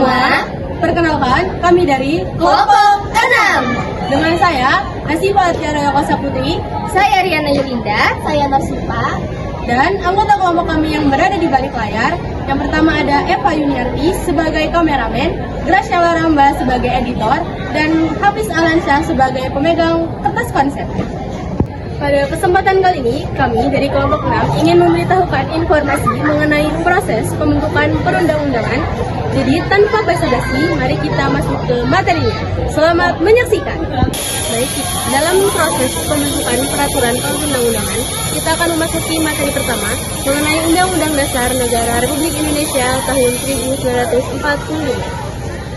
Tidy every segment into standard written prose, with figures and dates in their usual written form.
semua, perkenalkan kami dari kelompok 6. dengan saya Asifa Tiara Yokosa Putri Saya Riana Yulinda, saya Nasifa. dan anggota kelompok kami yang berada di balik layar. Yang pertama ada Eva Yuniarti sebagai kameramen, Gracia Waramba sebagai editor, dan Hafiz Alansyah sebagai pemegang kertas konsep. Pada kesempatan kali ini, kami dari kelompok 6 ingin memberitahukan informasi mengenai proses pembentukan perundang-undangan. Jadi, tanpa basa-basi, mari kita masuk ke materinya. Selamat menyaksikan. Baik, dalam proses pembentukan peraturan perundang-undangan, kita akan memasuki materi pertama mengenai Undang-Undang Dasar Negara Republik Indonesia tahun 1945.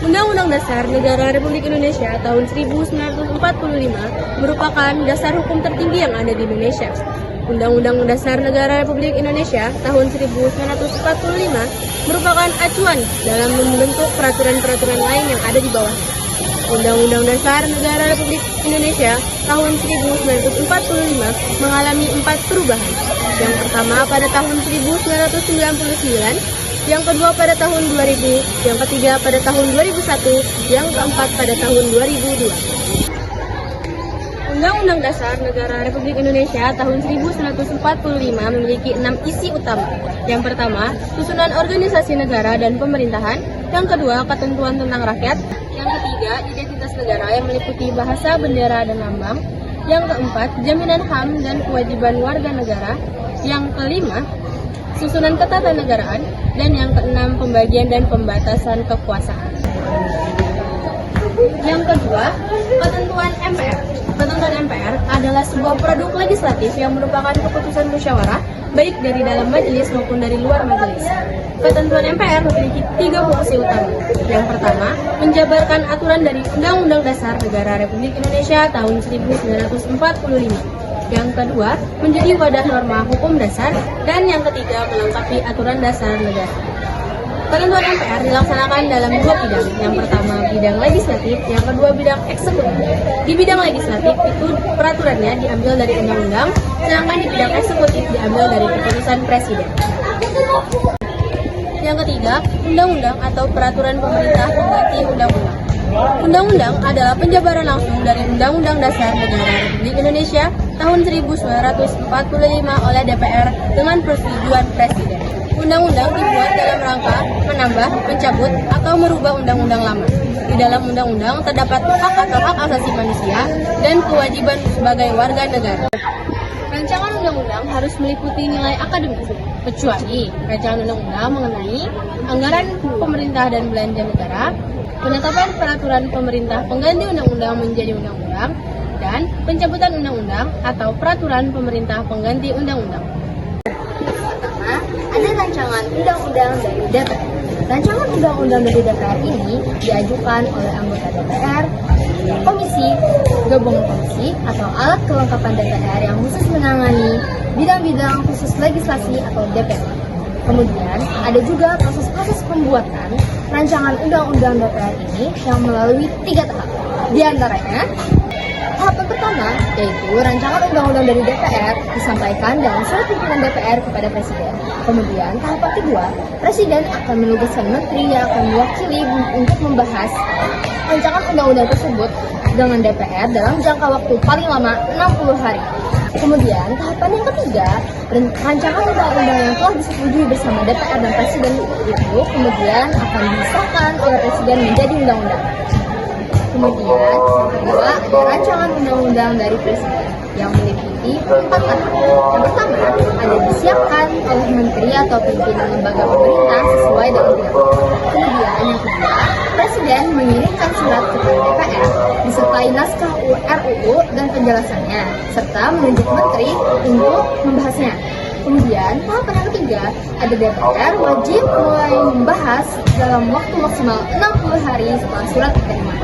Undang-Undang Dasar Negara Republik Indonesia tahun 1945 merupakan dasar hukum tertinggi yang ada di Indonesia. Undang-Undang Dasar Negara Republik Indonesia tahun 1945 merupakan acuan dalam membentuk peraturan-peraturan lain yang ada di bawahnya. Undang-Undang Dasar Negara Republik Indonesia tahun 1945 mengalami 4 perubahan. Yang pertama pada tahun 1999, yang kedua pada tahun 2000, yang ketiga pada tahun 2001, yang keempat pada tahun 2002. Undang-Undang Dasar Negara Republik Indonesia tahun 1945 memiliki 6 isi utama. Yang pertama, susunan organisasi negara dan pemerintahan. Yang kedua, ketentuan tentang rakyat. Yang ketiga, identitas negara yang meliputi bahasa, bendera, dan lambang. Yang keempat, jaminan HAM dan kewajiban warga negara. Yang kelima, susunan ketatanegaraan, dan yang keenam pembagian dan pembatasan kekuasaan. Yang kedua, ketentuan MPR. Ketentuan MPR adalah sebuah produk legislatif yang merupakan keputusan musyawarah baik dari dalam majelis maupun dari luar majelis. Ketentuan MPR memiliki 3 fungsi utama. Yang pertama, menjabarkan aturan dari Undang-Undang Dasar Negara Republik Indonesia tahun 1945. Yang kedua, menjadi wadah norma hukum dasar, dan yang ketiga, melengkapi aturan dasar negara. Ketentuan MPR dilaksanakan dalam 2 bidang. Yang pertama, bidang legislatif, yang kedua, bidang eksekutif. Di bidang legislatif itu peraturannya diambil dari undang-undang, sedangkan di bidang eksekutif diambil dari keputusan presiden. Yang ketiga, undang-undang atau peraturan pemerintah pengganti undang-undang. Undang-undang adalah penjabaran langsung dari Undang-Undang Dasar Negara Republik Indonesia tahun 1945 oleh DPR dengan persetujuan Presiden. Undang-undang dibuat dalam rangka menambah, mencabut, atau merubah undang-undang lama. Di dalam undang-undang terdapat hak atau hak asasi manusia dan kewajiban sebagai warga negara. Rancangan undang-undang harus meliputi nilai akademis, kecuali rancangan undang-undang mengenai anggaran pemerintah dan belanja negara, penetapan peraturan pemerintah pengganti undang-undang menjadi undang-undang, dan pencabutan undang-undang atau peraturan pemerintah pengganti undang-undang. Pertama, ada rancangan undang-undang dari DPR. Rancangan undang-undang dari DPR ini diajukan oleh anggota DPR, komisi, gabungan komisi, atau alat kelengkapan DPR yang khusus menangani bidang-bidang khusus legislasi atau DPR. Kemudian, ada juga proses-proses pembuatan rancangan undang-undang DPR ini yang melalui 3 tahap. Di antaranya, tahapan pertama yaitu rancangan undang-undang dari DPR disampaikan dalam surat pimpinan DPR kepada Presiden. Kemudian, tahapan kedua, Presiden akan menugaskan menteri yang akan mewakili untuk membahas rancangan undang-undang tersebut dengan DPR dalam jangka waktu paling lama 60 hari. Kemudian, tahapan yang ketiga, rancangan undang-undang yang telah disetujui bersama DPR dan Presiden itu kemudian akan disahkan oleh Presiden menjadi undang-undang. Kemudian, yang kedua, ada rancangan undang-undang dari Presiden yang meliputi 4 tahap. Yang pertama, ada disiapkan oleh menteri atau pimpinan lembaga pemerintah sesuai dengan undang. Kemudian, yang kedua, Presiden mengirimkan surat kepada DPR disertai naskah RUU dan penjelasannya, serta menunjuk menteri untuk membahasnya. Kemudian, tahapan yang ketiga, ada DPR wajib mulai membahas dalam waktu maksimal 60 hari setelah surat diterima.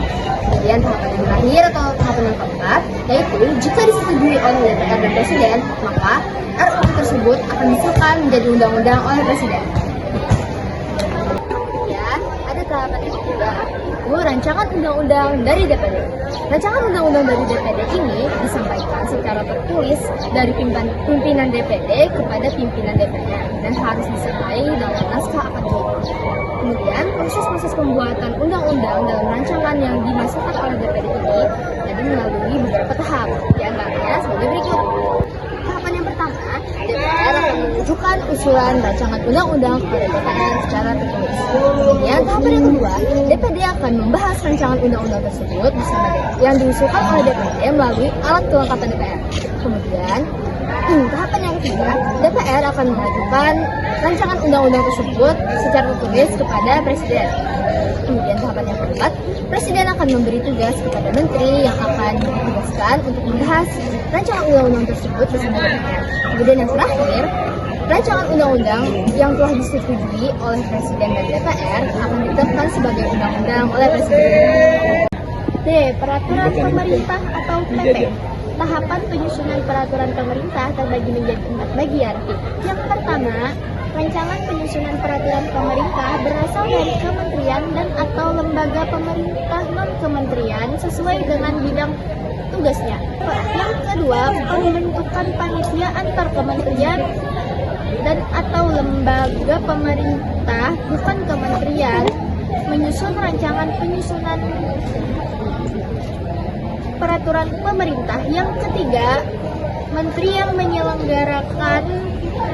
Kemudian tahapan yang terakhir atau tahapan yang keempat, yaitu jika disetujui oleh DPR dan Presiden, maka RUU tersebut akan disahkan menjadi undang-undang oleh Presiden. Kemudian ada tahapan yang kedua, yaitu rancangan undang-undang dari DPD. Rancangan undang-undang dari DPD ini disampaikan secara tertulis dari pimpinan DPD kepada pimpinan DPR dan harus disertai dalam naskah akademik. Kemudian, proses pembuatan undang-undang dalam rancangan yang dimasukkan oleh DPD ini tadi melalui beberapa tahap, di antaranya sebagai berikut. Tahapan yang pertama, DPR akan mengajukan usulan rancangan undang-undang kepada DPR secara tertulis. Kemudian, tahapan yang kedua, DPD akan membahas rancangan undang-undang tersebut bersama yang diusulkan oleh DPD melalui alat kelengkapan DPR. Kemudian, tahapan yang ketiga, DPR akan mengajukan rancangan undang-undang tersebut secara tertulis kepada Presiden. Kemudian tahapan yang keempat, Presiden akan memberi tugas kepada Menteri yang akan ditugaskan untuk membahas rancangan undang-undang tersebut bersama DPR. Kemudian yang terakhir, rancangan undang-undang yang telah disetujui oleh Presiden dan DPR akan ditetapkan sebagai undang-undang oleh Presiden. D. Peraturan pemerintah atau PP. Tahapan penyusunan peraturan pemerintah terbagi menjadi 4 bagian. Yang pertama, rancangan penyusunan peraturan pemerintah berasal dari kementerian dan atau lembaga pemerintah non-kementerian sesuai dengan bidang tugasnya. Yang kedua, pembentukan panitia antar kementerian dan atau lembaga pemerintah bukan kementerian menyusun rancangan penyusunan peraturan pemerintah. Yang ketiga, menteri yang menyelenggarakan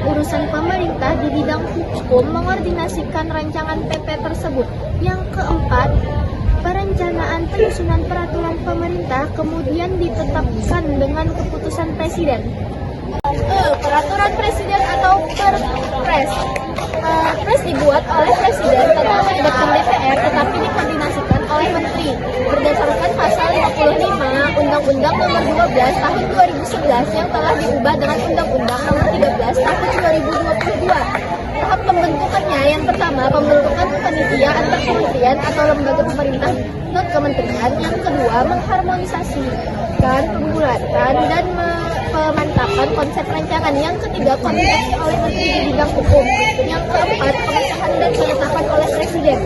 urusan pemerintah di bidang hukum mengordinasikan rancangan PP tersebut. Yang keempat, perencanaan penyusunan peraturan pemerintah kemudian ditetapkan dengan keputusan presiden. Peraturan presiden atau Perpres. Perpres dibuat oleh presiden tanpa melibatkan DPR tetapi dikoordinasikan oleh menteri berdasarkan pasal 55 Undang-Undang Nomor 12 Tahun 2011 yang telah diubah dengan Undang-Undang Nomor 13 Tahun 2022. Tahap pembentukannya, yang pertama, pembentukan panitia antar kementerian atau lembaga pemerintah non kementerian. Yang kedua, mengharmonisasikan, pembulatan dan pemantapan konsep rancangan. Yang ketiga, koordinasi oleh menteri di bidang hukum. Yang keempat, pengesahan dan penetapan oleh presiden.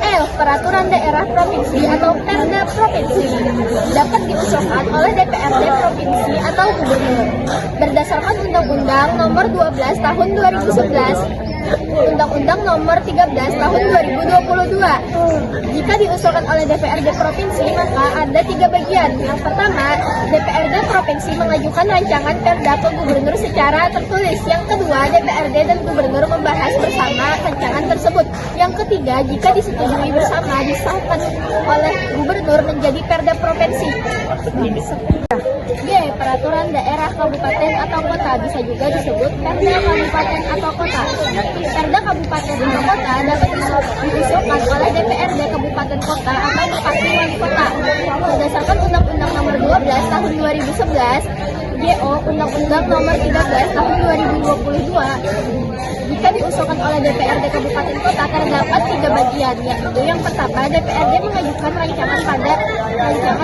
L. Peraturan daerah provinsi atau Perda provinsi dapat diusulkan oleh DPRD provinsi atau gubernur berdasarkan Undang-Undang Nomor 12 Tahun 2011, Undang-Undang Nomor 13 Tahun 2022. Jika diusulkan oleh DPRD provinsi, maka ada 3 bagian. Yang pertama, DPRD provinsi mengajukan rancangan Perda ke gubernur secara tertulis. Yang kedua, DPRD dan gubernur membahas bersama rancangan tersebut. Yang ketiga, jika disetujui bersama, disahkan oleh gubernur menjadi Perda provinsi. G. Peraturan daerah kabupaten atau kota, bisa juga disebut Perda kabupaten atau kota. Perda kabupaten atau kota dapat diusulkan oleh DPRD kabupaten kota atau bupati wali kota berdasarkan Undang-Undang Nomor 12 Tahun 2011, GO Undang-Undang Nomor 13 Tahun 2022. Jika diusulkan oleh DPRD kabupaten kota terdapat 3 bagian, yaitu yang pertama, DPRD mengajukan rancangan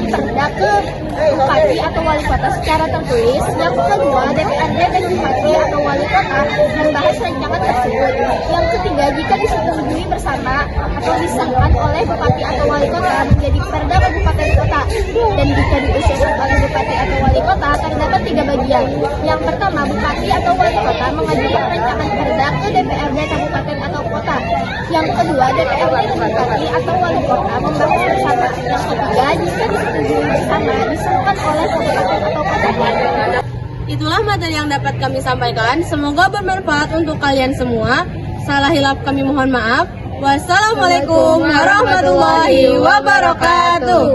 perda ke bupati atau wali kota secara tertulis. Yang kedua, DPRD dan bupati atau wali kota membahas rancangan tersebut. Yang ketiga, jika disetujui bersama atau disahkan oleh bupati atau wali kota menjadi perda kabupaten kota. Dan jika diusulkan oleh bupati atau wali kota terdapat 3 bagian. Yang pertama, bupati atau wali kota mengajukan rancangan perda ke DPRD kabupaten atau kota. Yang kedua, DPRD dan bupati atau wali kota membahas bersama. Yang ketiga, jika disetujui bersama disahkan oleh kabupaten atau kota. Itulah materi yang dapat kami sampaikan. Semoga bermanfaat untuk kalian semua. Salah hilaf kami mohon maaf. Wassalamualaikum warahmatullahi wabarakatuh.